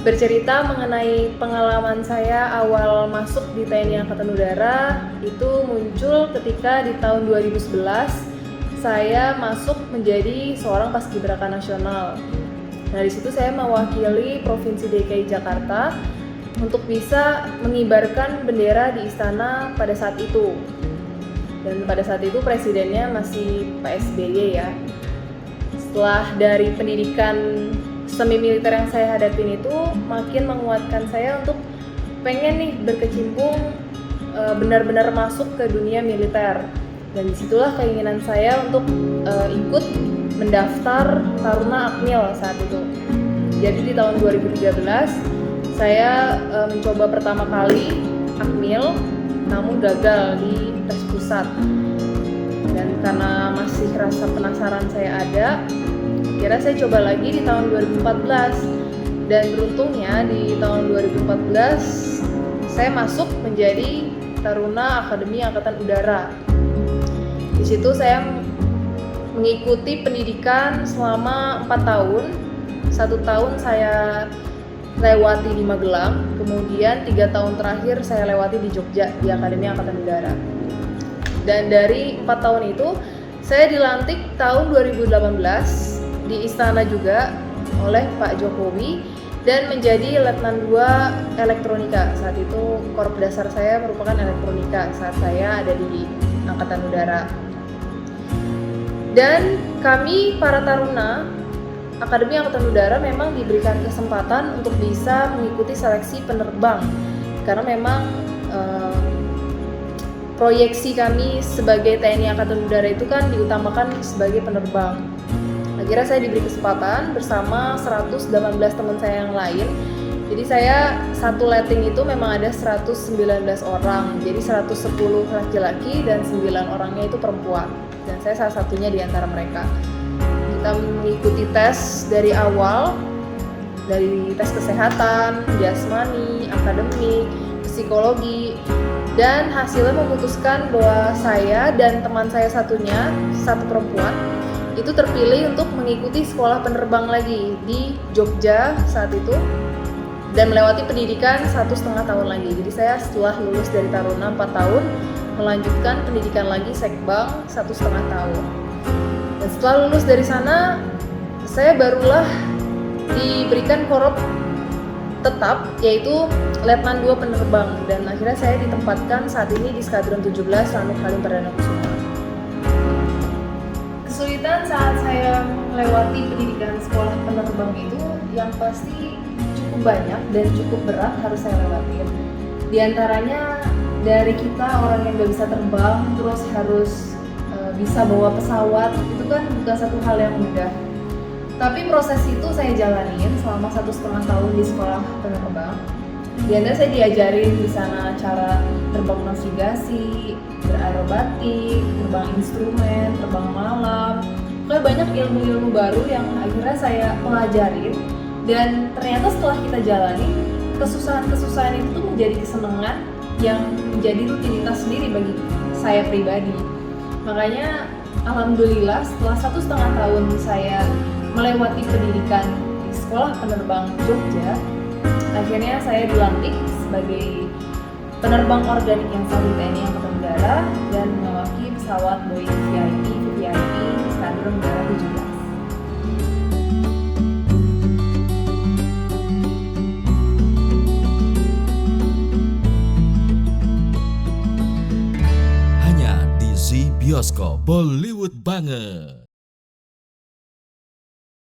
bercerita mengenai pengalaman saya awal masuk di TNI Angkatan Udara. Itu muncul ketika di tahun 2011 saya masuk menjadi seorang paskibraka nasional. Nah, di situ saya mewakili Provinsi DKI Jakarta untuk bisa mengibarkan bendera di istana pada saat itu. Dan pada saat itu presidennya masih Pak SBY ya. Setelah dari pendidikan semi militer yang saya hadapin itu makin menguatkan saya untuk pengen nih berkecimpung benar-benar masuk ke dunia militer. Dan disitulah keinginan saya untuk ikut mendaftar Taruna Akmil saat itu. Jadi di tahun 2013 saya mencoba pertama kali Akmil, namun gagal di tes pusat. Dan karena masih rasa penasaran saya ada, akhirnya saya coba lagi di tahun 2014. Dan beruntungnya di tahun 2014 saya masuk menjadi Taruna Akademi Angkatan Udara. Di situ saya mengikuti pendidikan selama 4 tahun. 1 tahun saya lewati di Magelang, kemudian 3 tahun terakhir saya lewati di Jogja di Akademi Angkatan Udara. Dan dari 4 tahun itu saya dilantik tahun 2018 di istana juga oleh Pak Jokowi dan menjadi Letnan 2 Elektronika. Saat itu korp dasar saya merupakan elektronika saat saya ada di Angkatan Udara. Dan kami para taruna Akademi Angkatan Udara memang diberikan kesempatan untuk bisa mengikuti seleksi penerbang karena memang proyeksi kami sebagai TNI Angkatan Udara itu kan diutamakan sebagai penerbang. Akhirnya saya diberi kesempatan bersama 118 teman saya yang lain. Jadi saya satu letting itu memang ada 119 orang. Jadi 110 laki-laki dan 9 orangnya itu perempuan. Dan saya salah satunya di antara mereka. Kita mengikuti tes dari awal, dari tes kesehatan, jasmani, akademik, psikologi, dan hasilnya memutuskan bahwa saya dan teman saya satunya, satu perempuan, itu terpilih untuk mengikuti sekolah penerbang lagi di Jogja saat itu dan melewati pendidikan 1,5 tahun lagi. Jadi saya setelah lulus dari Taruna 4 tahun melanjutkan pendidikan lagi Sekbang 1,5 tahun. Dan setelah lulus dari sana saya barulah diberikan korup tetap yaitu Letnan 2 Penerbang dan akhirnya saya ditempatkan saat ini di Skadron 17 Lanut Halim Perdana Kusuma. Kesulitan saat saya melewati pendidikan sekolah penerbang itu yang pasti cukup banyak dan cukup berat harus saya lewatin. Di antaranya dari kita orang yang gak bisa terbang terus harus bisa bawa pesawat, itu kan bukan satu hal yang mudah. Tapi proses itu saya jalanin selama 1,5 tahun di sekolah penerbang. Di antara saya diajarin di sana cara terbang navigasi, beraerobatik, terbang instrumen, terbang malam. Kayak banyak ilmu-ilmu baru yang akhirnya saya pelajarin. Dan ternyata setelah kita jalani, kesusahan-kesusahan itu tuh menjadi kesenangan yang menjadi rutinitas sendiri bagi saya pribadi. Makanya alhamdulillah setelah 1,5 tahun saya melewati pendidikan di sekolah penerbang Jogja, akhirnya saya dilantik sebagai penerbang organik yang sah di TNI Angkatan Udara dan mengawaki pesawat Boeing VIP Skadron Udara 17. Hanya di Zee Bioskop Bollywood banget.